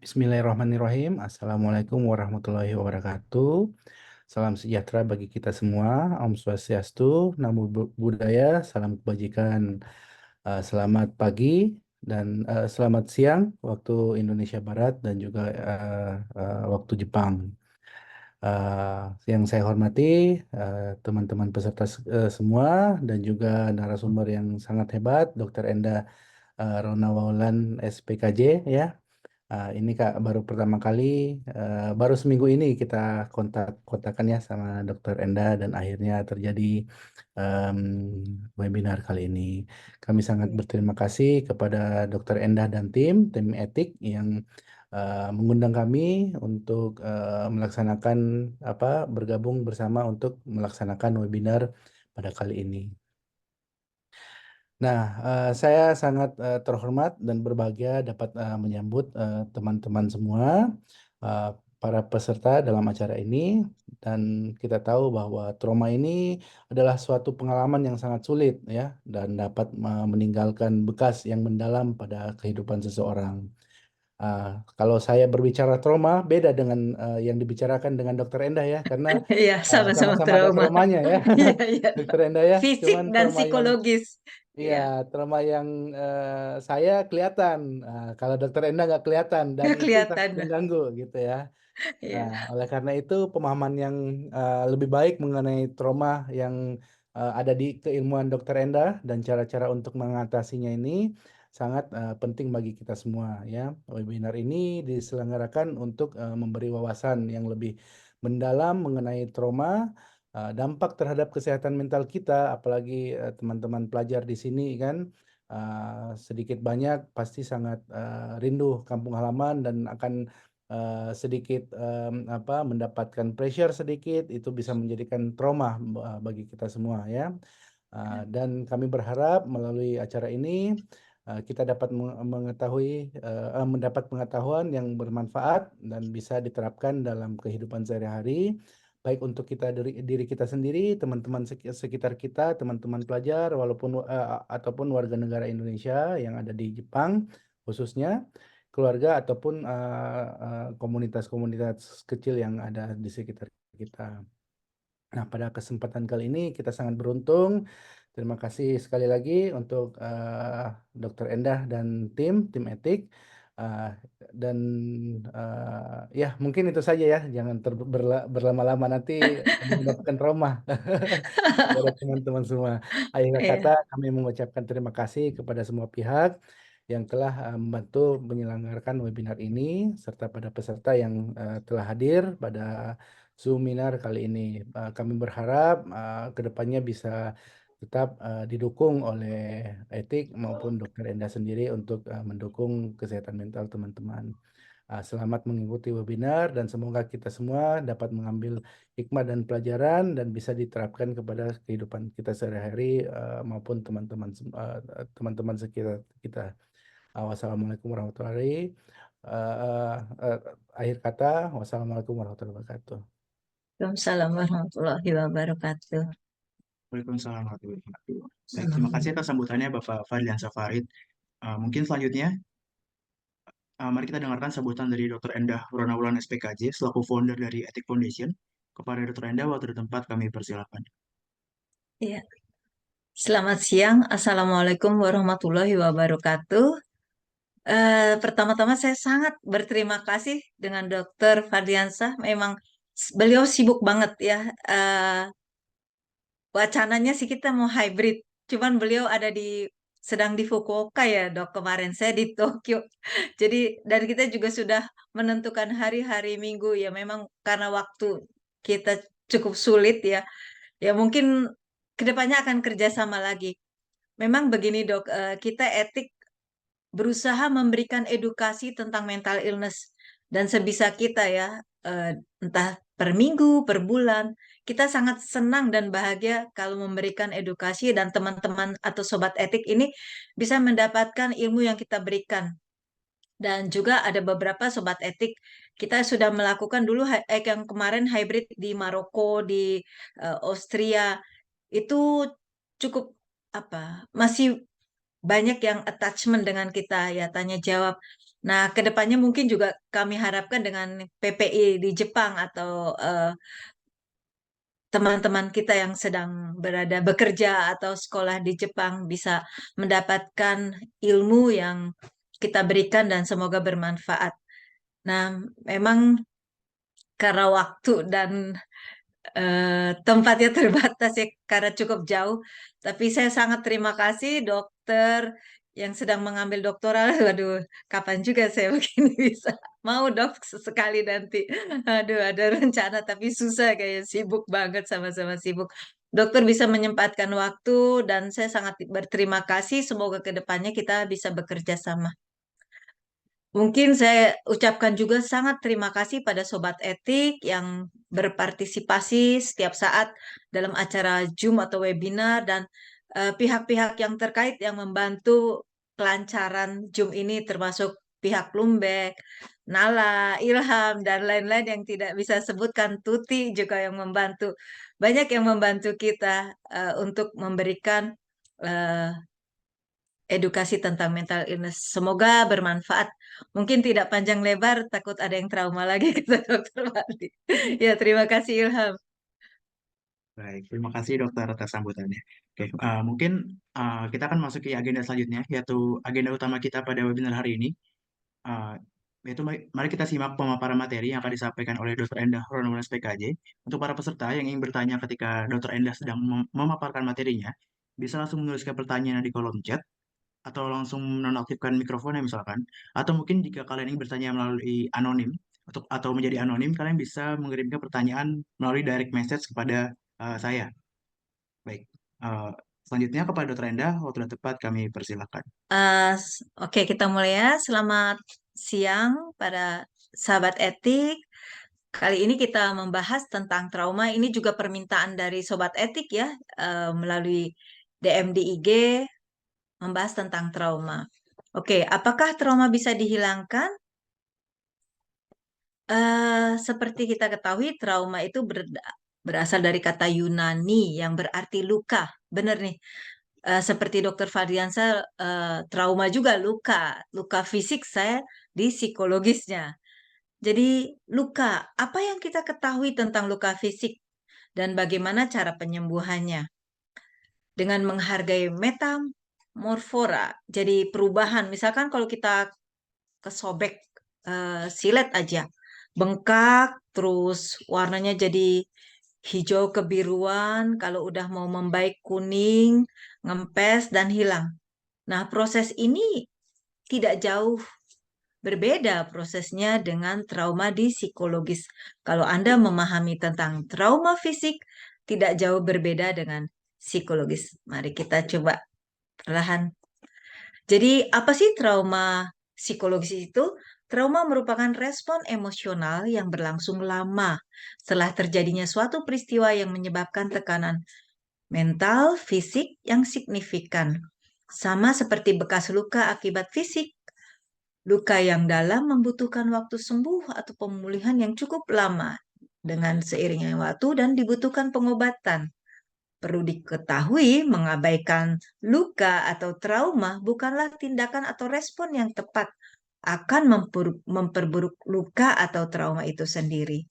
Bismillahirrahmanirrahim. Assalamualaikum warahmatullahi wabarakatuh. Salam sejahtera bagi kita semua. Om Swastiastu, Namo Buddhaya, salam kebajikan. Selamat pagi dan selamat siang waktu Indonesia Barat dan juga waktu Jepang. Yang saya hormati teman-teman peserta semua dan juga narasumber yang sangat hebat, Dr. Enda Rona Waulan SPKJ ya. Ini Kak baru pertama kali, baru seminggu ini kita kontak-kontakan ya sama Dokter Enda dan akhirnya terjadi em, webinar kali ini. Kami sangat berterima kasih kepada Dokter Enda dan tim etik yang mengundang kami untuk melaksanakan bergabung bersama untuk melaksanakan webinar pada kali ini. Nah, saya sangat terhormat dan berbahagia dapat menyambut teman-teman semua, uh, para peserta dalam acara ini, dan kita tahu bahwa trauma ini adalah suatu pengalaman yang sangat sulit, ya, dan dapat meninggalkan bekas yang mendalam pada kehidupan seseorang. Uh, Kalau saya berbicara trauma, beda dengan yang dibicarakan dengan Dokter Endah ya, karena Iya, sama-sama sama-sama ada trauma. traumanya ya, Iya, iya. Dokter Endah ya, Fisik cuman dan trauma yang psikologis. iya, Iya, trauma yang saya kelihatan. Kalau dokter Enda nggak kelihatan dan nggak itu sangat kelihatan. mengganggu gitu ya. Iya, Oleh karena itu pemahaman yang lebih baik mengenai trauma yang ada di keilmuan dokter Enda dan cara-cara untuk mengatasinya ini sangat penting bagi kita semua ya. Webinar ini diselenggarakan untuk memberi wawasan yang lebih mendalam mengenai trauma, dampak terhadap kesehatan mental kita, apalagi teman-teman pelajar di sini kan sedikit banyak pasti sangat rindu kampung halaman dan akan sedikit mendapatkan pressure sedikit itu bisa menjadikan trauma bagi kita semua ya. Dan kami berharap melalui acara ini kita dapat mengetahui mendapat pengetahuan yang bermanfaat dan bisa diterapkan dalam kehidupan sehari-hari baik untuk kita diri kita sendiri, teman-teman sekitar kita, teman-teman pelajar walaupun ataupun warga negara Indonesia yang ada di Jepang khususnya keluarga ataupun komunitas-komunitas kecil yang ada di sekitar kita. Nah, pada kesempatan kali ini kita sangat beruntung. Terima kasih sekali lagi untuk Dr. Endah dan tim etik. Uh, dan ya mungkin itu saja ya, jangan berlama-lama nanti menyebabkan trauma kepada teman-teman semua. Akhir kata, iya. kami mengucapkan terima kasih kepada semua pihak yang telah membantu menyelenggarakan webinar ini, serta pada peserta yang telah hadir pada Zoominar kali ini. Kami berharap ke depannya bisa tetap didukung oleh etik maupun dokter Enda sendiri untuk mendukung kesehatan mental teman-teman. Selamat mengikuti webinar dan semoga kita semua dapat mengambil hikmah dan pelajaran dan bisa diterapkan kepada kehidupan kita sehari-hari maupun teman-teman sekitar kita. Wassalamualaikum warahmatullahi akhir kata wassalamualaikum warahmatullahi wabarakatuh. Waalaikumsalam warahmatullahi wabarakatuh. Waalaikumsalam warahmatullahi wabarakatuh. Baik, terima kasih atas sambutannya Bapak Fadlian Safarid. Mungkin selanjutnya, mari kita dengarkan sambutan dari Dr. Endah Ronawulan SPKJ selaku founder dari Ethic Foundation. Kepada Dr. Endah, waktu di tempat kami persilakan. Iya. Selamat siang. Assalamualaikum warahmatullahi wabarakatuh. Pertama-tama saya sangat berterima kasih dengan Dokter Fadliansah. Memang beliau sibuk banget ya. Wacananya sih kita mau hybrid. Cuman beliau ada sedang di Fukuoka ya, Dok. Kemarin saya di Tokyo. Jadi dan kita juga sudah menentukan hari-hari Minggu ya. Memang karena waktu kita cukup sulit ya. Ya mungkin kedepannya akan kerjasama lagi. Memang begini Dok, kita etik berusaha memberikan edukasi tentang mental illness dan sebisa kita ya, entah per minggu, per bulan. Kita sangat senang dan bahagia kalau memberikan edukasi dan teman-teman atau sobat etik ini bisa mendapatkan ilmu yang kita berikan. Dan juga ada beberapa sobat etik kita sudah melakukan dulu yang kemarin hybrid di Maroko, di Austria itu cukup masih banyak yang attachment dengan kita ya tanya jawab. Nah, kedepannya mungkin juga kami harapkan dengan PPI di Jepang atau teman-teman kita yang sedang bekerja atau sekolah di Jepang bisa mendapatkan ilmu yang kita berikan dan semoga bermanfaat. Nah, memang karena waktu dan tempatnya terbatas ya karena cukup jauh. Tapi saya sangat terima kasih dokter yang sedang mengambil doktoral. Waduh, kapan juga saya begini bisa. Mau dok sesekali nanti. Aduh, ada rencana tapi susah kayak sibuk banget sama-sama sibuk. Dokter bisa menyempatkan waktu dan saya sangat berterima kasih. Semoga kedepannya kita bisa bekerja sama. Mungkin saya ucapkan juga sangat terima kasih pada Sobat Etik yang berpartisipasi setiap saat dalam acara Zoom atau webinar dan pihak-pihak yang terkait yang membantu kelancaran Zoom ini termasuk pihak Lumbek, Nala, Ilham, dan lain-lain yang tidak bisa sebutkan, Tuti juga yang membantu. Banyak yang membantu kita untuk memberikan eh, edukasi tentang mental illness. Semoga bermanfaat. Mungkin tidak panjang lebar, takut ada yang trauma lagi kata Dokter Wali. Ya, terima kasih Ilham. Baik, terima kasih dokter atas sambutannya. Oke, mungkin kita akan masuk ke agenda selanjutnya, yaitu agenda utama kita pada webinar hari ini. Uh, Yaitu mari kita simak pemaparan materi yang akan disampaikan oleh Dr. Endah Ronowono SPKJ. Untuk para peserta yang ingin bertanya ketika Dr. Endah sedang memaparkan materinya, bisa langsung menuliskan pertanyaan di kolom chat atau langsung menonaktifkan mikrofonnya misalkan. Atau mungkin jika kalian ingin bertanya melalui anonim atau menjadi anonim, kalian bisa mengirimkan pertanyaan melalui direct message kepada saya. Baik. Uh, Selanjutnya kepada Dr. Endah, waktu sudah tepat kami persilakan. Oke, kita mulai ya. Selamat siang pada sahabat etik. Kali ini kita membahas tentang trauma. Ini juga permintaan dari Sobat Etik ya, melalui DM di IG, membahas tentang trauma. Oke, apakah trauma bisa dihilangkan? Seperti kita ketahui, trauma itu berasal dari kata Yunani yang berarti luka. Benar nih. Seperti Dokter Fadliansa, trauma juga luka. Luka fisik saya di psikologisnya. Jadi luka, apa yang kita ketahui tentang luka fisik dan bagaimana cara penyembuhannya? Dengan menghargai metamorfora, jadi perubahan. Misalkan kalau kita kesobek silet aja, bengkak, terus warnanya jadi hijau kebiruan, kalau udah mau membaik kuning, ngempes dan hilang. Nah, proses ini tidak jauh berbeda prosesnya dengan trauma di psikologis. Kalau Anda memahami tentang trauma fisik, tidak jauh berbeda dengan psikologis. Mari kita coba perlahan. Jadi, apa sih trauma psikologis itu? Trauma merupakan respon emosional yang berlangsung lama setelah terjadinya suatu peristiwa yang menyebabkan tekanan mental, fisik yang signifikan. Sama seperti bekas luka akibat fisik, luka yang dalam membutuhkan waktu sembuh atau pemulihan yang cukup lama dengan seiringnya waktu dan dibutuhkan pengobatan. Perlu diketahui, mengabaikan luka atau trauma bukanlah tindakan atau respon yang tepat akan memperburuk luka atau trauma itu sendiri.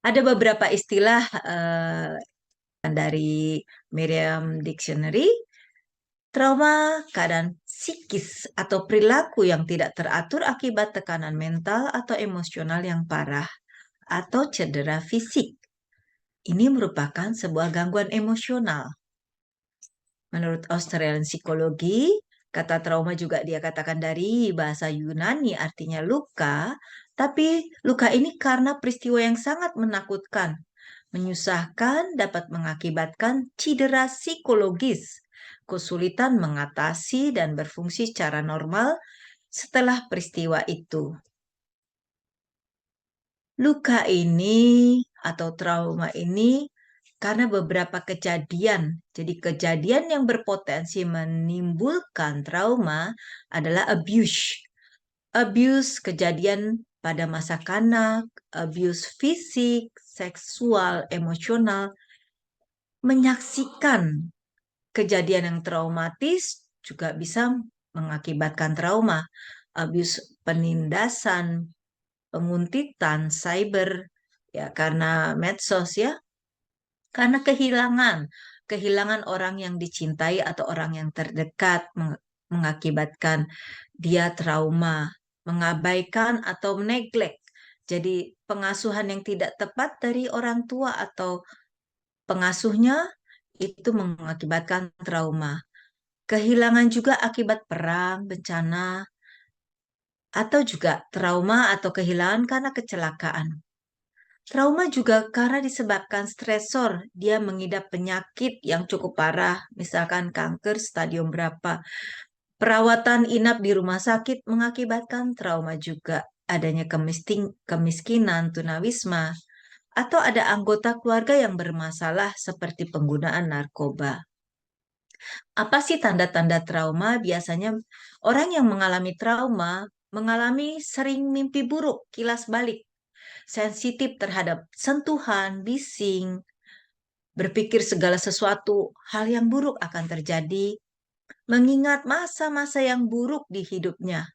Ada beberapa istilah dari Merriam Dictionary. Trauma, keadaan psikis atau perilaku yang tidak teratur akibat tekanan mental atau emosional yang parah atau cedera fisik. Ini merupakan sebuah gangguan emosional. Menurut Australian Psikologi, kata trauma juga dia katakan dari bahasa Yunani artinya luka, tapi luka ini karena peristiwa yang sangat menakutkan, menyusahkan, dapat mengakibatkan cedera psikologis, kesulitan mengatasi dan berfungsi secara normal setelah peristiwa itu. Luka ini atau trauma ini karena beberapa kejadian. Jadi kejadian yang berpotensi menimbulkan trauma adalah abuse. Abuse kejadian pada masa kanak, abuse fisik, seksual, emosional. Menyaksikan kejadian yang traumatis juga bisa mengakibatkan trauma. abuse penindasan, penguntitan, cyber, ya karena medsos ya, karena kehilangan orang yang dicintai atau orang yang terdekat mengakibatkan dia trauma, mengabaikan atau neglect. Jadi pengasuhan yang tidak tepat dari orang tua atau pengasuhnya itu mengakibatkan trauma. Kehilangan juga akibat perang, bencana, atau juga trauma atau kehilangan karena kecelakaan. Trauma juga karena disebabkan stresor, dia mengidap penyakit yang cukup parah, misalkan kanker stadium berapa. Perawatan inap di rumah sakit mengakibatkan trauma juga. Adanya kemiskinan, tunawisma, atau ada anggota keluarga yang bermasalah seperti penggunaan narkoba. Apa sih tanda-tanda trauma? Biasanya orang yang mengalami trauma mengalami sering mimpi buruk, kilas balik, sensitif terhadap sentuhan, bising, berpikir segala sesuatu hal yang buruk akan terjadi, mengingat masa-masa yang buruk di hidupnya.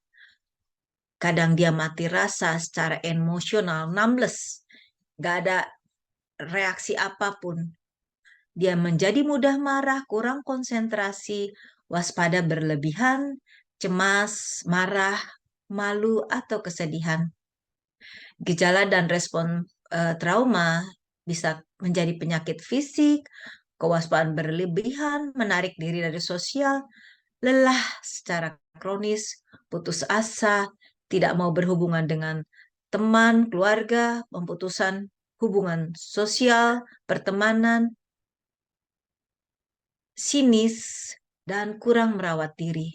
Kadang dia mati rasa secara emosional, numbness, gak ada reaksi apapun. Dia menjadi mudah marah, kurang konsentrasi, waspada berlebihan, cemas, marah, malu, atau kesedihan. Gejala dan respon trauma bisa menjadi penyakit fisik, kewaspadaan berlebihan, menarik diri dari sosial, lelah secara kronis, putus asa, tidak mau berhubungan dengan teman, keluarga, pemutusan hubungan sosial, pertemanan, sinis, dan kurang merawat diri.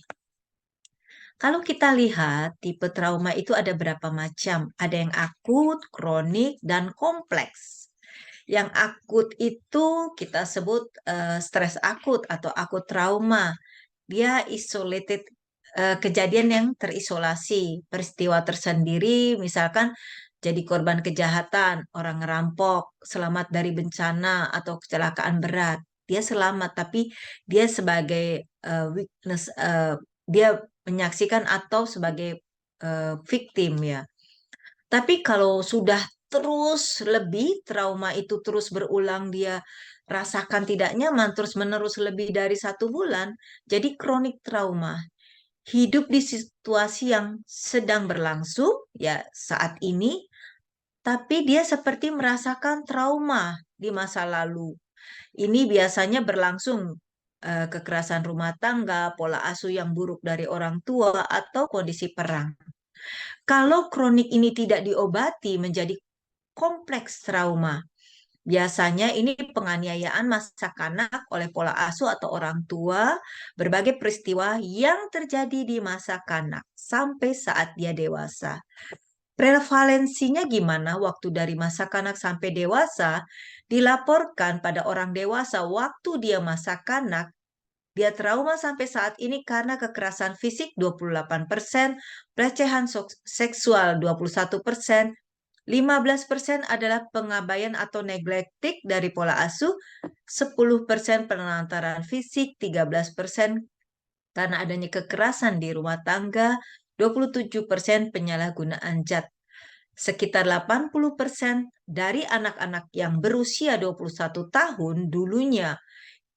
Kalau kita lihat tipe trauma itu ada berapa macam. Ada yang akut, kronik, dan kompleks. Yang akut itu kita sebut stres akut atau akut trauma. Dia isolated, kejadian yang terisolasi, peristiwa tersendiri, misalkan jadi korban kejahatan, orang ngerampok, selamat dari bencana atau kecelakaan berat. Dia selamat, tapi dia sebagai witness, dia menyaksikan atau sebagai victim ya. Tapi kalau sudah terus lebih, trauma itu terus berulang, dia rasakan tidak nyaman, terus-menerus lebih dari 1 bulan, jadi kronik trauma. Hidup di situasi yang sedang berlangsung, ya saat ini, tapi dia seperti merasakan trauma di masa lalu. Ini biasanya berlangsung kekerasan rumah tangga, pola asuh yang buruk dari orang tua, atau kondisi perang. Kalau kronik ini tidak diobati menjadi kompleks trauma. Biasanya ini penganiayaan masa kanak oleh pola asuh atau orang tua, berbagai peristiwa yang terjadi di masa kanak sampai saat dia dewasa. Prevalensinya gimana waktu dari masa kanak sampai dewasa? Dilaporkan pada orang dewasa waktu dia masa kanak, dia trauma sampai saat ini karena kekerasan fisik 28%, pelecehan seksual 21%, 15% adalah pengabaian atau neglecting dari pola asuh, 10% penelantaran fisik, 13% karena adanya kekerasan di rumah tangga, 27% penyalahgunaan zat. Sekitar 80% dari anak-anak yang berusia 21 tahun dulunya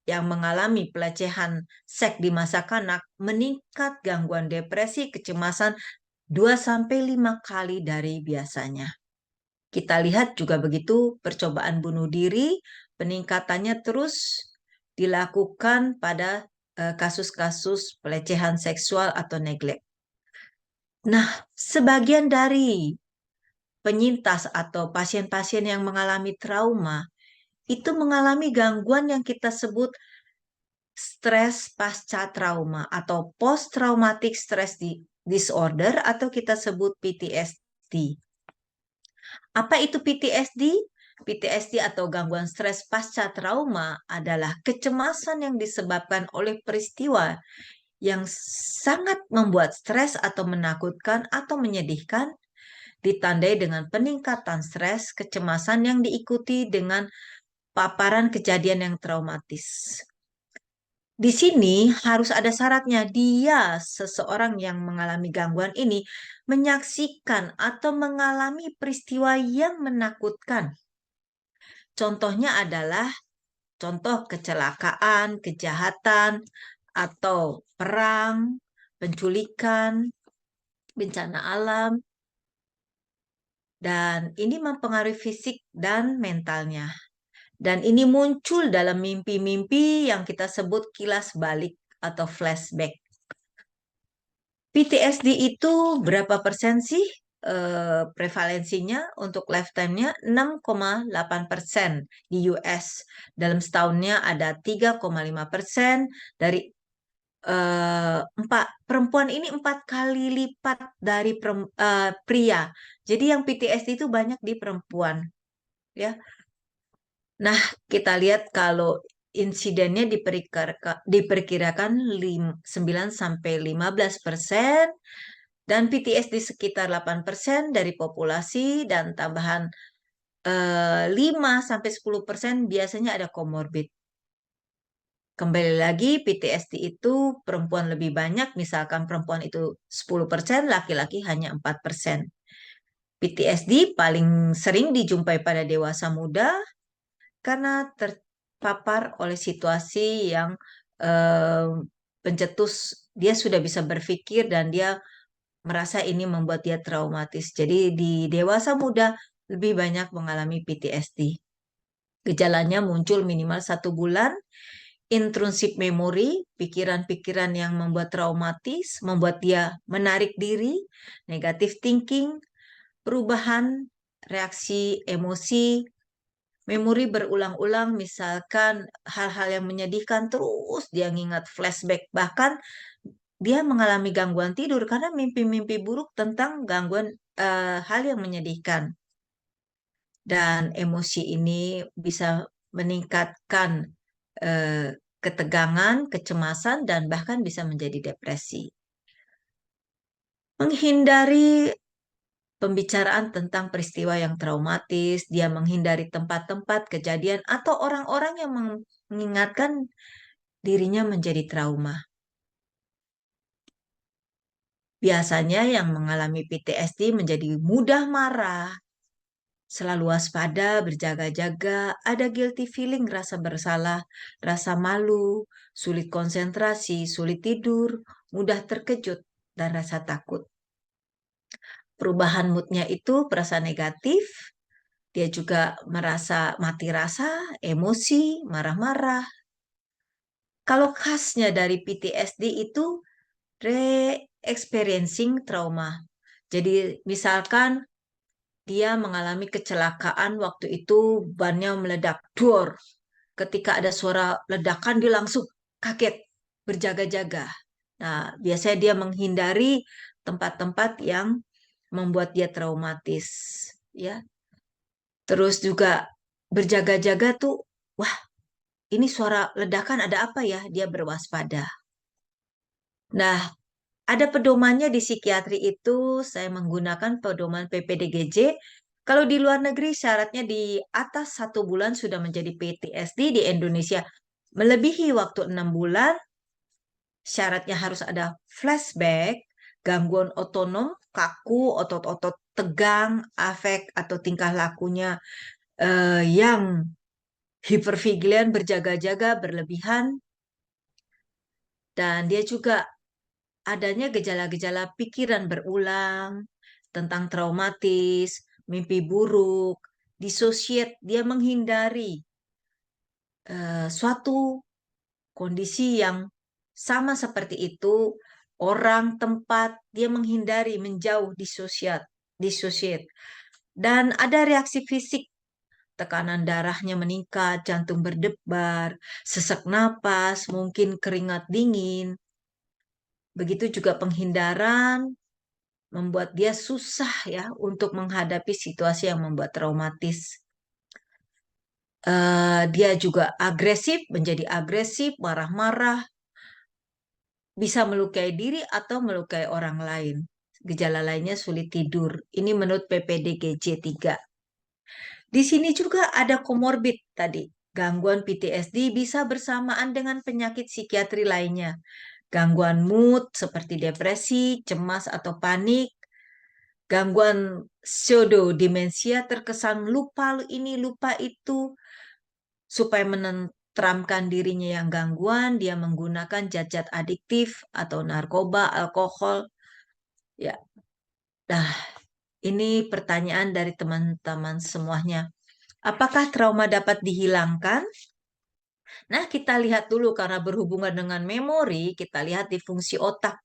yang mengalami pelecehan seks di masa kanak meningkat gangguan depresi, kecemasan 2-5 kali dari biasanya. Kita lihat juga begitu percobaan bunuh diri, peningkatannya terus dilakukan pada kasus-kasus pelecehan seksual atau neglect. Nah, sebagian dari penyintas atau pasien-pasien yang mengalami trauma itu mengalami gangguan yang kita sebut stres pasca trauma atau post traumatic stress disorder atau kita sebut PTSD. Apa itu PTSD? PTSD atau gangguan stres pasca trauma adalah kecemasan yang disebabkan oleh peristiwa yang sangat membuat stres atau menakutkan atau menyedihkan, ditandai dengan peningkatan stres, kecemasan yang diikuti dengan paparan kejadian yang traumatis. Di sini harus ada syaratnya. Seseorang yang mengalami gangguan ini menyaksikan atau mengalami peristiwa yang menakutkan. Contohnya adalah contoh kecelakaan, kejahatan, atau perang, penculikan, bencana alam, dan ini mempengaruhi fisik dan mentalnya. Dan ini muncul dalam mimpi-mimpi yang kita sebut kilas balik atau flashback. PTSD itu berapa persen sih prevalensinya untuk lifetime-nya? 6,8% di US. Dalam setahunnya ada 3,5% dari perempuan ini 4 kali lipat dari pria. Jadi yang PTSD itu banyak di perempuan, ya. Nah, kita lihat kalau insidennya diperkirakan 9 sampai 15% dan PTSD sekitar 8% dari populasi dan tambahan 5 sampai 10% biasanya ada komorbid. Kembali lagi, PTSD itu perempuan lebih banyak, misalkan perempuan itu 10%, laki-laki hanya 4%. PTSD paling sering dijumpai pada dewasa muda karena terpapar oleh situasi yang eh, pencetus. Dia sudah bisa berpikir dan dia merasa ini membuat dia traumatis. Jadi di dewasa muda lebih banyak mengalami PTSD. Gejalanya muncul minimal 1 bulan. Intrusive memory, pikiran-pikiran yang membuat traumatis, membuat dia menarik diri, negative thinking, perubahan reaksi emosi, memori berulang-ulang, misalkan hal-hal yang menyedihkan terus dia ngingat flashback, bahkan dia mengalami gangguan tidur karena mimpi-mimpi buruk tentang gangguan hal yang menyedihkan. Dan emosi ini bisa meningkatkan eh, ketegangan, kecemasan, dan bahkan bisa menjadi depresi. Menghindari pembicaraan tentang peristiwa yang traumatis, dia menghindari tempat-tempat kejadian atau orang-orang yang mengingatkan dirinya menjadi trauma. Biasanya yang mengalami PTSD menjadi mudah marah, selalu waspada, berjaga-jaga, ada guilty feeling, rasa bersalah, rasa malu, sulit konsentrasi, sulit tidur, mudah terkejut, dan rasa takut. Perubahan moodnya itu perasaan negatif, dia juga merasa mati rasa, emosi, marah-marah. Kalau khasnya dari PTSD itu re-experiencing trauma. Jadi misalkan dia mengalami kecelakaan waktu itu bannya meledak, dor. Ketika ada suara ledakan dia langsung kaget, berjaga-jaga. Nah, biasanya dia menghindari tempat-tempat yang membuat dia traumatis, ya. Terus juga berjaga-jaga tuh, wah, ini suara ledakan ada apa ya? Dia berwaspada. Nah, ada pedomannya di psikiatri itu, saya menggunakan pedoman PPDGJ. Kalau di luar negeri syaratnya di atas 1 bulan sudah menjadi PTSD, di Indonesia melebihi waktu 6 bulan, syaratnya harus ada flashback, gangguan otonom, kaku, otot-otot tegang, afek atau tingkah lakunya yang hipervigilan, berjaga-jaga, berlebihan, dan dia juga adanya gejala-gejala pikiran berulang tentang traumatis, mimpi buruk, dissociate, dia menghindari suatu kondisi yang sama seperti itu, orang, tempat, dia menghindari, menjauh, dissociate. Dan ada reaksi fisik, tekanan darahnya meningkat, jantung berdebar, sesak napas, mungkin keringat dingin. Begitu juga penghindaran, membuat dia susah ya untuk menghadapi situasi yang membuat traumatis. Dia juga agresif, menjadi agresif, marah-marah, bisa melukai diri atau melukai orang lain. Gejala lainnya sulit tidur. Ini menurut PPDGJ 3. Di sini juga ada komorbid tadi, Gangguan PTSD bisa bersamaan dengan penyakit psikiatri lainnya. Gangguan mood seperti depresi, cemas, atau panik. Gangguan pseudo-demensia terkesan lupa ini, lupa itu. Supaya menenteramkan dirinya yang gangguan, dia menggunakan zat-zat adiktif atau narkoba, alkohol. Ya, nah ini pertanyaan dari teman-teman semuanya. Apakah trauma dapat dihilangkan? Nah, kita lihat dulu karena berhubungan dengan memori, kita lihat di fungsi otak.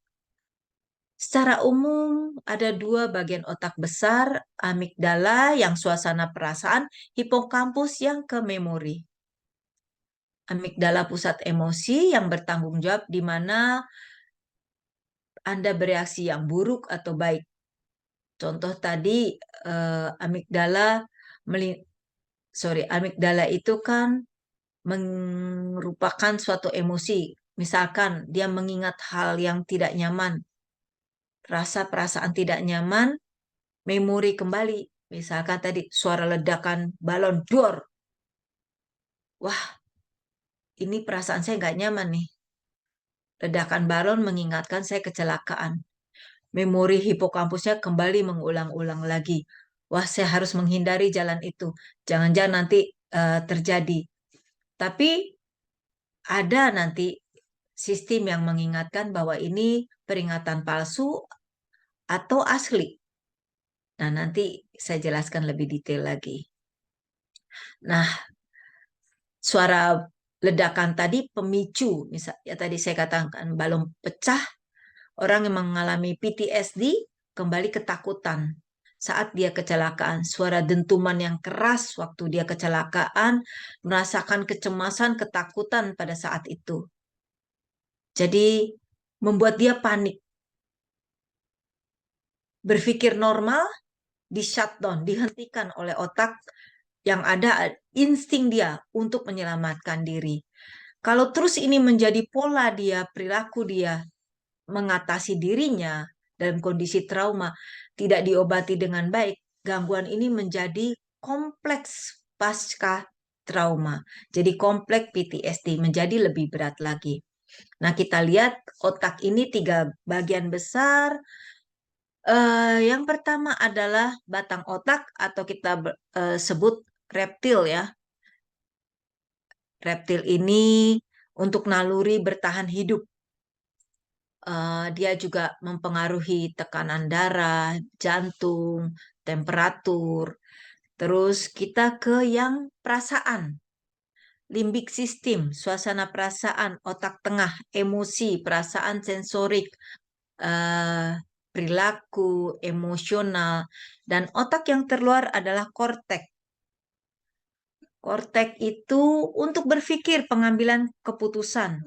Secara umum, ada dua bagian otak besar, amigdala yang suasana perasaan, hipokampus yang ke memori. Amigdala pusat emosi yang bertanggung jawab di mana Anda bereaksi yang buruk atau baik. Contoh tadi, amigdala, amigdala itu kan merupakan suatu emosi. Misalkan dia mengingat hal yang tidak nyaman, rasa perasaan tidak nyaman, memori kembali. Misalkan tadi suara ledakan balon dor. Wah, ini perasaan saya nggak nyaman nih. Ledakan balon mengingatkan saya kecelakaan. Memori hipokampusnya kembali mengulang-ulang lagi. Wah, saya harus menghindari jalan itu. Jangan-jangan nanti terjadi. Tapi ada nanti sistem yang mengingatkan bahwa ini peringatan palsu atau asli. Nah, nanti saya jelaskan lebih detail lagi. Nah, suara ledakan tadi pemicu, misalnya ya tadi saya katakan balon pecah, orang yang mengalami PTSD kembali ketakutan saat dia kecelakaan, suara dentuman yang keras waktu dia kecelakaan, merasakan kecemasan, ketakutan pada saat itu. Jadi membuat dia panik. Berpikir normal di shutdown, dihentikan oleh otak yang ada insting dia untuk menyelamatkan diri. Kalau terus ini menjadi pola dia, perilaku dia mengatasi dirinya dalam kondisi trauma, tidak diobati dengan baik, gangguan ini menjadi kompleks pasca trauma. Jadi kompleks PTSD menjadi lebih berat lagi. Nah, kita lihat otak ini 3 bagian besar. Yang pertama adalah batang otak atau kita sebut reptil ya. Reptil ini untuk naluri bertahan hidup. Dia juga mempengaruhi tekanan darah, jantung, temperatur. Terus kita ke yang perasaan. Limbik sistem, suasana perasaan, otak tengah, emosi, perasaan sensorik, eh, perilaku, emosional, dan otak yang terluar adalah korteks. Korteks itu untuk berpikir pengambilan keputusan.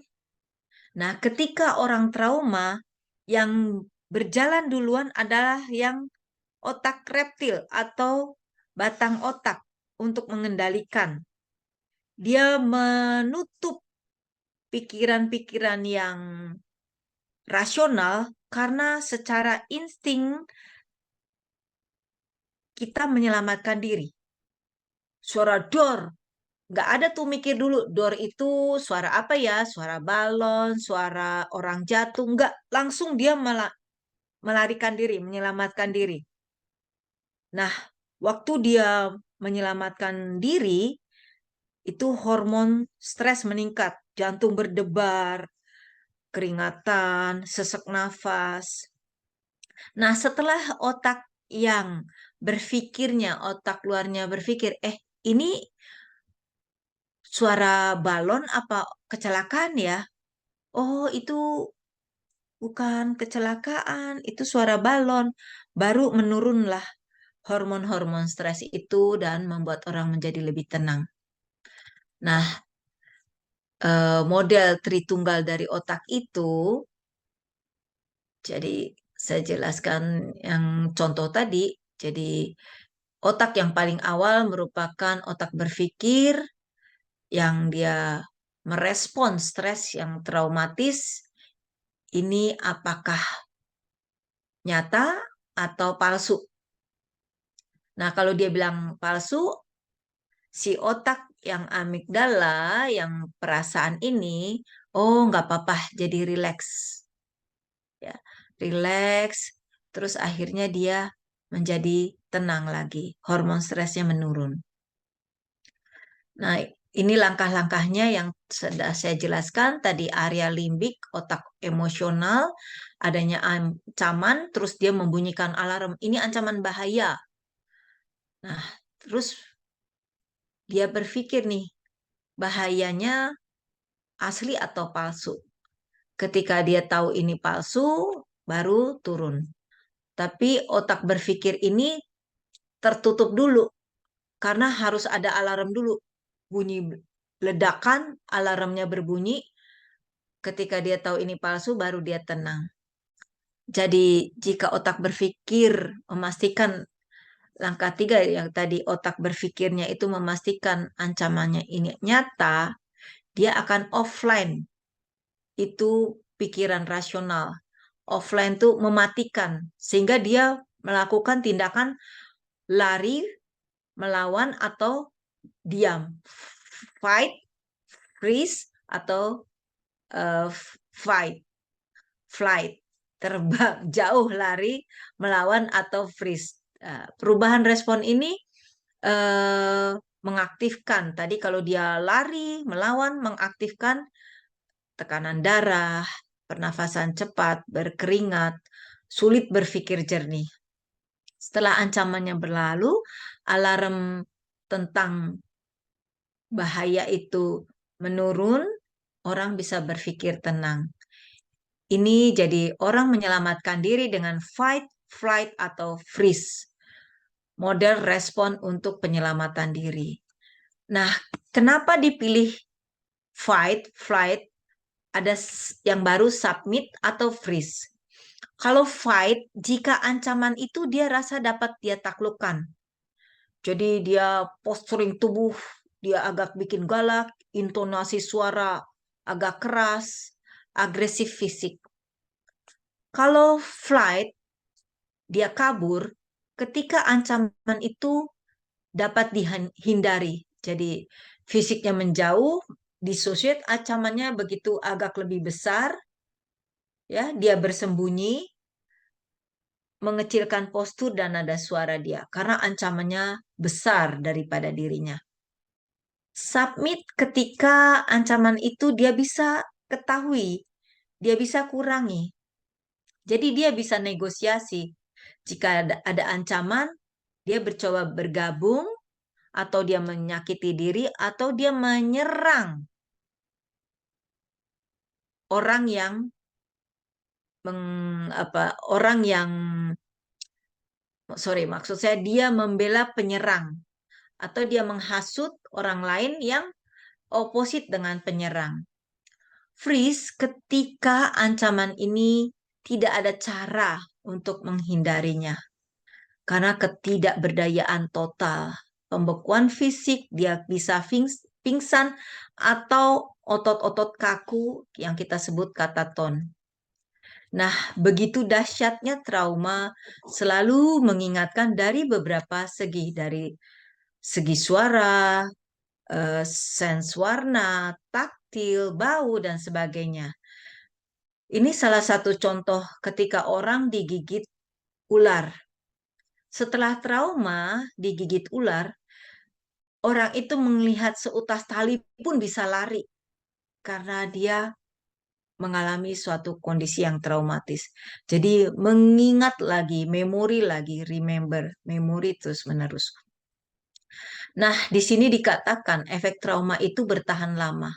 Nah, ketika orang trauma, yang berjalan duluan adalah yang otak reptil atau batang otak untuk mengendalikan. Dia menutup pikiran-pikiran yang rasional karena secara insting kita menyelamatkan diri. Suara dor, nggak ada tuh mikir dulu, dor itu suara apa ya? Suara balon, suara orang jatuh, nggak. Langsung dia melarikan diri, menyelamatkan diri. Nah, waktu dia menyelamatkan diri, itu hormon stres meningkat, jantung berdebar, keringatan, sesak nafas. Nah, setelah otak yang berpikirnya, otak luarnya berpikir, ini suara balon apa kecelakaan ya? Oh, itu bukan kecelakaan, itu suara balon. Baru menurunlah hormon-hormon stres itu dan membuat orang menjadi lebih tenang. Nah, model Tritunggal dari otak itu, jadi saya jelaskan yang contoh tadi. Jadi otak yang paling awal merupakan otak berpikir yang dia merespons stres yang traumatis. Ini apakah nyata atau palsu? Nah, kalau dia bilang palsu, si otak yang amigdala, yang perasaan ini, oh nggak apa-apa, jadi rileks, ya, rileks, terus akhirnya dia menjadi tenang lagi, hormon stresnya menurun. Nah, ini langkah-langkahnya yang sudah saya jelaskan tadi, area limbik, otak emosional, adanya ancaman, terus dia membunyikan alarm, ini ancaman bahaya. Nah, terus dia berpikir nih, bahayanya asli atau palsu. Ketika dia tahu ini palsu, baru turun. Tapi otak berpikir ini tertutup dulu, karena harus ada alarm dulu. Bunyi ledakan, alarmnya berbunyi. Ketika dia tahu ini palsu, baru dia tenang. Jadi jika otak berpikir memastikan langkah 3 yang tadi, otak berpikirnya itu memastikan ancamannya ini nyata, dia akan offline. Itu pikiran rasional. Offline tuh mematikan, sehingga dia melakukan tindakan lari, melawan, atau diam. Fight, freeze, atau fight, flight. Terbang, jauh, lari, melawan, atau freeze. Perubahan respon ini mengaktifkan. Tadi kalau dia lari, melawan, mengaktifkan tekanan darah, pernafasan cepat, berkeringat, sulit berpikir jernih. Setelah ancamannya berlalu, alarm tentang bahaya itu menurun, orang bisa berpikir tenang. Ini jadi orang menyelamatkan diri dengan fight, flight, atau freeze. Model respon untuk penyelamatan diri. Nah, kenapa dipilih fight, flight, ada yang baru submit atau freeze? Kalau fight, jika ancaman itu dia rasa dapat dia taklukkan. Jadi dia posturing tubuh, dia agak bikin galak, intonasi suara agak keras, agresif fisik. Kalau flight, dia kabur ketika ancaman itu dapat dihindari. Jadi fisiknya menjauh, dissociate, ancamannya begitu agak lebih besar, ya, dia bersembunyi, mengecilkan postur dan nada suara dia karena ancamannya besar daripada dirinya. Submit ketika ancaman itu dia bisa ketahui, dia bisa kurangi. Jadi dia bisa negosiasi. Jika ada ancaman, dia mencoba bergabung, atau dia menyakiti diri, atau dia menyerang orang yang orang yang maksud saya dia membela penyerang, atau dia menghasut orang lain yang oposit dengan penyerang. Freeze ketika ancaman ini tidak ada cara untuk menghindarinya. Karena ketidakberdayaan total, pembekuan fisik, dia bisa pingsan, atau otot-otot kaku yang kita sebut kataton. Nah, begitu dahsyatnya trauma selalu mengingatkan dari beberapa segi, dari segi suara, sens warna, taktil, bau, dan sebagainya. Ini salah satu contoh ketika orang digigit ular. Setelah trauma digigit ular, orang itu melihat seutas tali pun bisa lari karena dia mengalami suatu kondisi yang traumatis. Jadi mengingat lagi, memori lagi, remember, memori terus-menerus. Nah, di sini dikatakan efek trauma itu bertahan lama.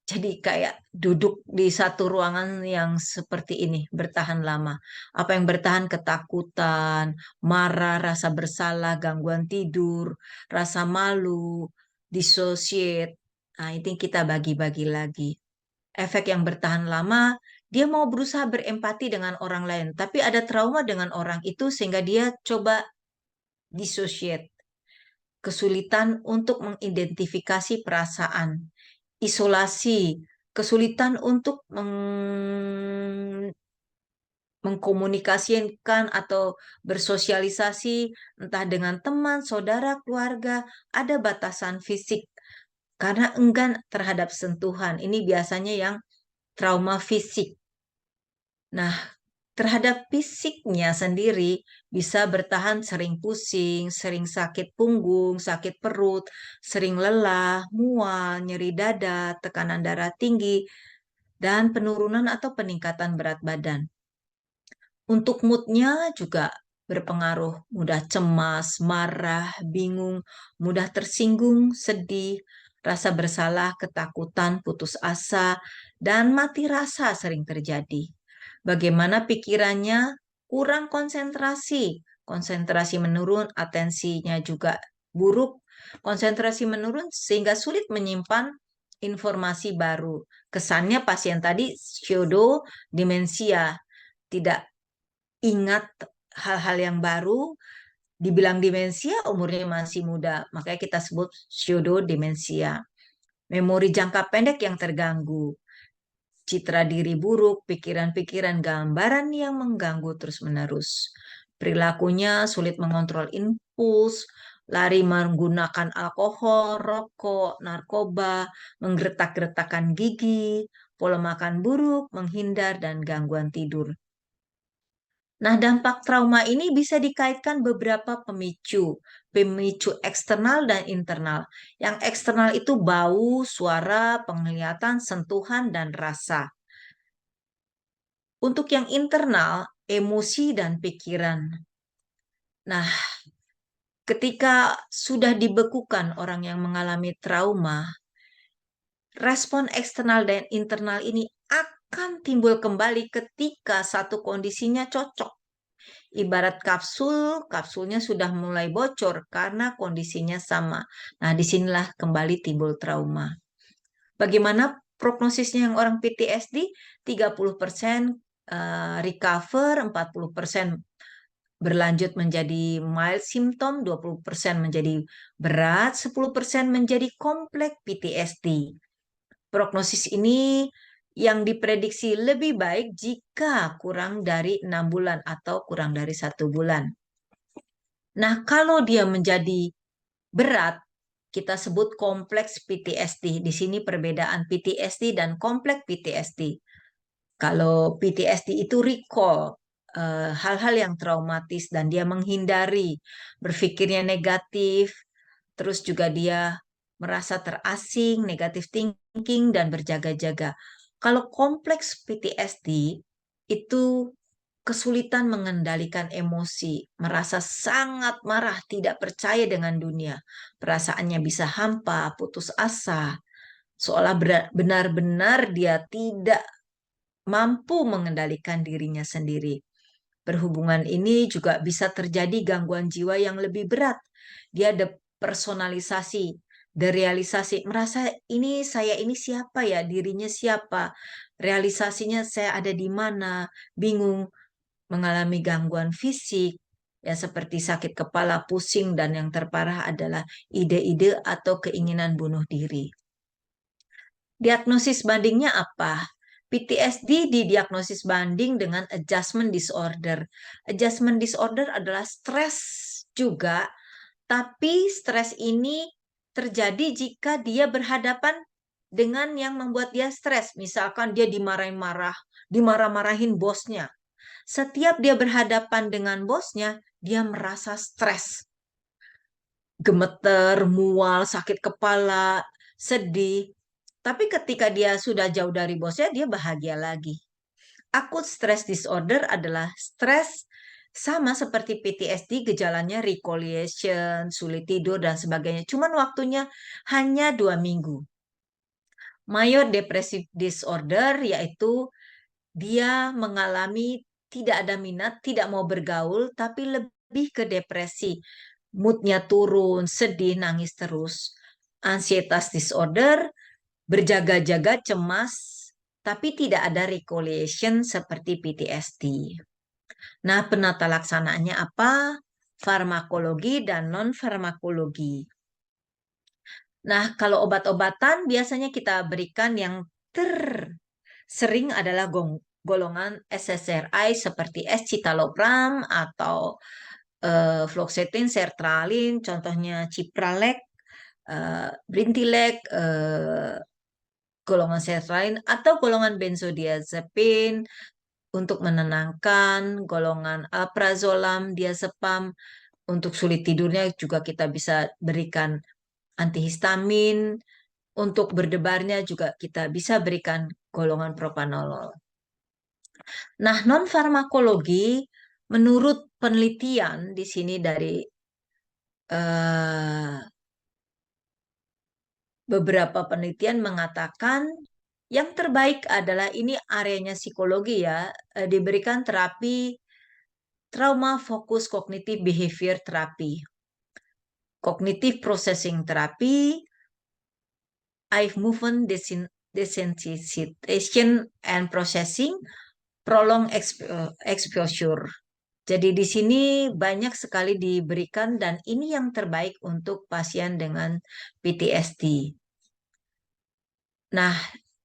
Jadi kayak duduk di satu ruangan yang seperti ini, bertahan lama. Apa yang bertahan? Ketakutan, marah, rasa bersalah, gangguan tidur, rasa malu, dissociate. Nah, ini kita bagi-bagi lagi. Efek yang bertahan lama, dia mau berusaha berempati dengan orang lain, tapi ada trauma dengan orang itu sehingga dia coba dissociate. Kesulitan untuk mengidentifikasi perasaan, isolasi, kesulitan untuk mengkomunikasikan atau bersosialisasi entah dengan teman, saudara, keluarga, ada batasan fisik karena enggan terhadap sentuhan. Ini biasanya yang trauma fisik. Nah, terhadap fisiknya sendiri bisa bertahan sering pusing, sering sakit punggung, sakit perut, sering lelah, mual, nyeri dada, tekanan darah tinggi, dan penurunan atau peningkatan berat badan. Untuk moodnya juga berpengaruh, mudah cemas, marah, bingung, mudah tersinggung, sedih, rasa bersalah, ketakutan, putus asa, dan mati rasa sering terjadi. Bagaimana pikirannya kurang konsentrasi, konsentrasi menurun, atensinya juga buruk, konsentrasi menurun sehingga sulit menyimpan informasi baru. Kesannya pasien tadi pseudo demensia, tidak ingat hal-hal yang baru, dibilang demensia umurnya masih muda, makanya kita sebut pseudo demensia. Memori jangka pendek yang terganggu, citra diri buruk, pikiran-pikiran gambaran yang mengganggu terus-menerus. Perilakunya sulit mengontrol impuls, lari menggunakan alkohol, rokok, narkoba, menggertak-gertakkan gigi, pola makan buruk, menghindar, dan gangguan tidur. Nah, dampak trauma ini bisa dikaitkan beberapa pemicu eksternal dan internal. Yang eksternal itu bau, suara, penglihatan, sentuhan, dan rasa. Untuk yang internal, emosi dan pikiran. Nah, ketika sudah dibekukan orang yang mengalami trauma, respon eksternal dan internal ini akan timbul kembali ketika satu kondisinya cocok. Ibarat kapsul, kapsulnya sudah mulai bocor karena kondisinya sama. Nah, disinilah kembali timbul trauma. Bagaimana prognosisnya yang orang PTSD? 30% recover, 40% berlanjut menjadi mild symptom, 20% menjadi berat, 10% menjadi kompleks PTSD. Prognosis ini yang diprediksi lebih baik jika kurang dari 6 bulan atau kurang dari 1 bulan. Nah, kalau dia menjadi berat, kita sebut kompleks PTSD. Di sini perbedaan PTSD dan kompleks PTSD. Kalau PTSD itu recall hal-hal yang traumatis dan dia menghindari, berpikirnya negatif, terus juga dia merasa terasing, negatif thinking, dan berjaga-jaga. Kalau kompleks PTSD itu kesulitan mengendalikan emosi, merasa sangat marah, tidak percaya dengan dunia, perasaannya bisa hampa, putus asa, seolah benar-benar dia tidak mampu mengendalikan dirinya sendiri. Berhubungan ini juga bisa terjadi gangguan jiwa yang lebih berat. Dia depersonalisasi, derealisasi, merasa ini saya ini siapa ya, dirinya siapa, realisasinya saya ada di mana, bingung, mengalami gangguan fisik, ya seperti sakit kepala, pusing, dan yang terparah adalah ide-ide atau keinginan bunuh diri. Diagnosis bandingnya apa? PTSD didiagnosis banding dengan adjustment disorder. Adjustment disorder adalah stres juga, tapi stres ini terjadi jika dia berhadapan dengan yang membuat dia stres. Misalkan dia dimarah-marahin bosnya. Setiap dia berhadapan dengan bosnya, dia merasa stres, gemeter, mual, sakit kepala, sedih. Tapi ketika dia sudah jauh dari bosnya, dia bahagia lagi. Acute stress disorder adalah stres sama seperti PTSD, gejalanya reconciliation, sulit tidur, dan sebagainya. Cuman waktunya hanya 2 minggu. Major depressive disorder yaitu dia mengalami tidak ada minat, tidak mau bergaul, tapi lebih ke depresi. Moodnya turun, sedih, nangis terus. Anxietas disorder, berjaga-jaga, cemas, tapi tidak ada reconciliation seperti PTSD. Nah, penata laksanaannya apa? Farmakologi dan non-farmakologi. Nah, kalau obat-obatan biasanya kita berikan yang tersering adalah golongan SSRI seperti escitalopram atau fluoxetine, sertralin, contohnya Cipralex, Brintilek, golongan sertralin atau golongan benzodiazepin untuk menenangkan, golongan alprazolam, diazepam untuk sulit tidurnya juga kita bisa berikan antihistamin, untuk berdebarnya juga kita bisa berikan golongan propanolol. Nah, non-farmakologi menurut penelitian di sini dari beberapa penelitian mengatakan yang terbaik adalah ini areanya psikologi ya, diberikan terapi trauma fokus kognitif behavior terapi, cognitive processing terapi, eye movement desensitization and processing, prolonged exposure. Jadi di sini banyak sekali diberikan dan ini yang terbaik untuk pasien dengan PTSD. Nah,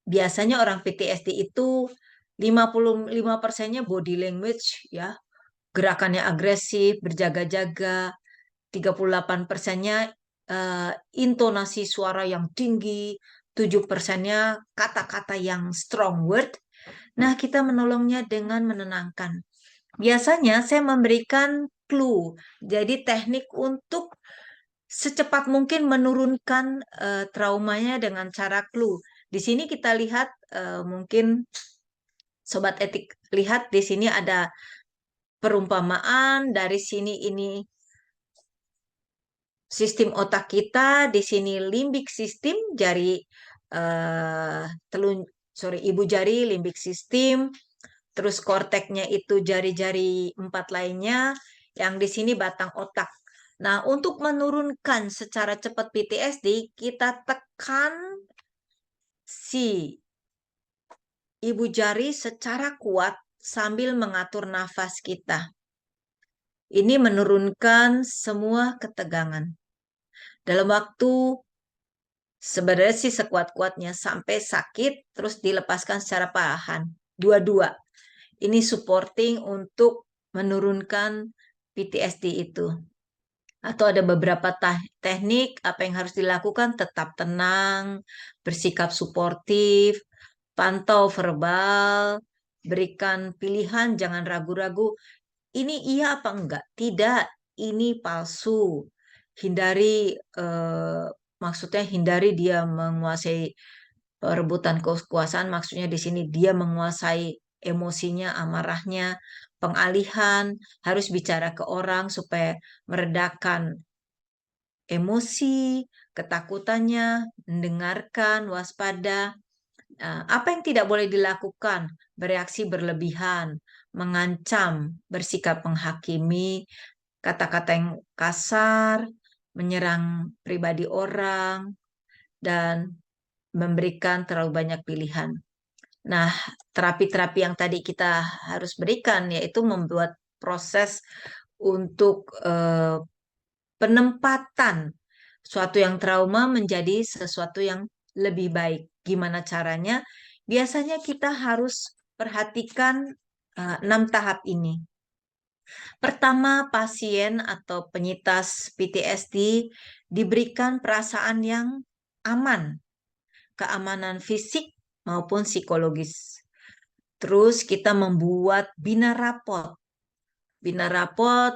biasanya orang PTSD itu 55%-nya body language ya, gerakannya agresif, berjaga-jaga, 38%-nya intonasi suara yang tinggi, 7%-nya kata-kata yang strong word. Nah, kita menolongnya dengan menenangkan. Biasanya saya memberikan clue, jadi teknik untuk secepat mungkin menurunkan traumanya dengan cara clue. Di sini kita lihat mungkin Sobat Etik lihat di sini ada perumpamaan dari sini ini sistem otak kita, di sini limbik sistem jari ibu jari limbik sistem, terus korteknya itu jari-jari 4 lainnya, yang di sini batang otak. Nah, untuk menurunkan secara cepat PTSD, kita tekan si ibu jari secara kuat sambil mengatur nafas kita. Ini menurunkan semua ketegangan. Dalam waktu sebenarnya sih sekuat-kuatnya sampai sakit, terus dilepaskan secara perlahan. Dua-dua. Ini supporting untuk menurunkan PTSD itu. Atau ada beberapa teknik apa yang harus dilakukan, tetap tenang, bersikap suportif, pantau verbal, berikan pilihan, jangan ragu-ragu. Ini iya apa enggak? Tidak, ini palsu. Hindari, maksudnya hindari dia menguasai perebutan kekuasaan, maksudnya di sini dia menguasai emosinya, amarahnya, pengalihan, harus bicara ke orang supaya meredakan emosi, ketakutannya, mendengarkan, waspada. Apa yang tidak boleh dilakukan? Bereaksi berlebihan, mengancam, bersikap menghakimi, kata-kata yang kasar, menyerang pribadi orang, dan memberikan terlalu banyak pilihan. Nah, terapi-terapi yang tadi kita harus berikan yaitu membuat proses untuk penempatan suatu yang trauma menjadi sesuatu yang lebih baik. Gimana caranya? Biasanya kita harus perhatikan 6 tahap ini. Pertama, pasien atau penyintas PTSD diberikan perasaan yang aman, keamanan fisik maupun psikologis. Terus kita membuat bina rapot. Bina rapot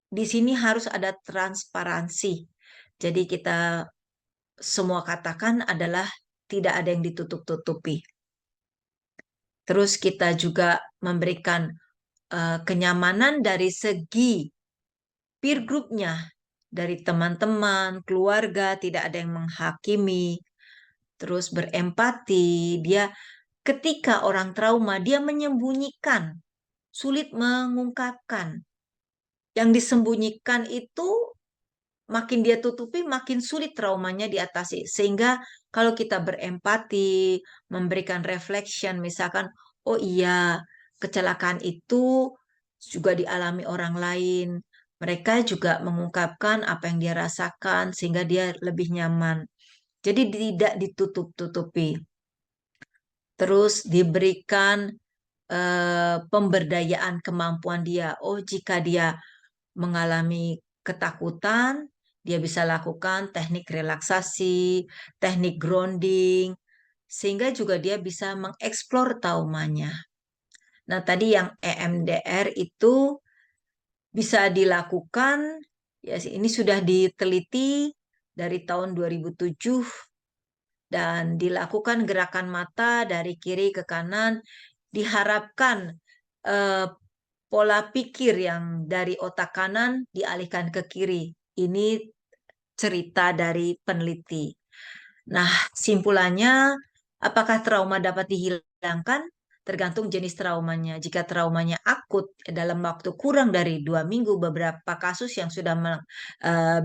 di sini harus ada transparansi. Jadi kita semua katakan adalah tidak ada yang ditutup-tutupi. Terus kita juga memberikan kenyamanan dari segi peer group-nya, dari teman-teman, keluarga, tidak ada yang menghakimi, terus berempati. Dia ketika orang trauma, dia menyembunyikan, sulit mengungkapkan. Yang disembunyikan itu makin dia tutupi, makin sulit traumanya diatasi. Sehingga kalau kita berempati, memberikan reflection, misalkan, oh iya, kecelakaan itu juga dialami orang lain. Mereka juga mengungkapkan apa yang dia rasakan sehingga dia lebih nyaman. Jadi tidak ditutup-tutupi. Terus diberikan pemberdayaan kemampuan dia. Oh, jika dia mengalami ketakutan, dia bisa lakukan teknik relaksasi, teknik grounding, sehingga juga dia bisa mengeksplor traumanya. Nah, tadi yang EMDR itu bisa dilakukan, ya ini sudah diteliti dari tahun 2007 dan dilakukan gerakan mata dari kiri ke kanan, diharapkan eh, pola pikir yang dari otak kanan dialihkan ke kiri. Ini cerita dari peneliti. Nah, simpulannya, apakah trauma dapat dihilangkan? Tergantung jenis traumanya. Jika traumanya akut dalam waktu kurang dari 2 minggu, beberapa kasus yang sudah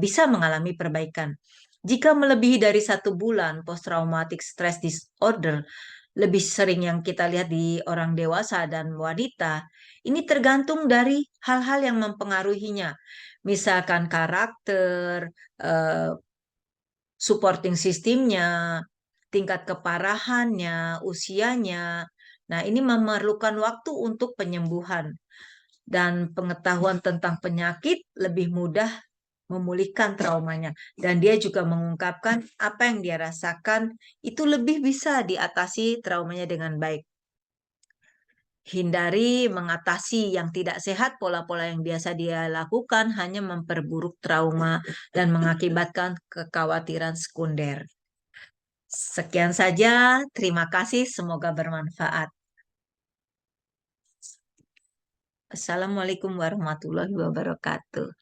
bisa mengalami perbaikan. Jika melebihi dari 1 bulan, post-traumatic stress disorder, lebih sering yang kita lihat di orang dewasa dan wanita, ini tergantung dari hal-hal yang mempengaruhinya. Misalkan karakter, eh, supporting sistemnya, tingkat keparahannya, usianya. Nah, ini memerlukan waktu untuk penyembuhan. Dan pengetahuan tentang penyakit lebih mudah memulihkan traumanya. Dan dia juga mengungkapkan apa yang dia rasakan itu lebih bisa diatasi traumanya dengan baik. Hindari mengatasi yang tidak sehat, pola-pola yang biasa dia lakukan hanya memperburuk trauma dan mengakibatkan kekhawatiran sekunder. Sekian saja, terima kasih, semoga bermanfaat. Assalamualaikum warahmatullahi wabarakatuh.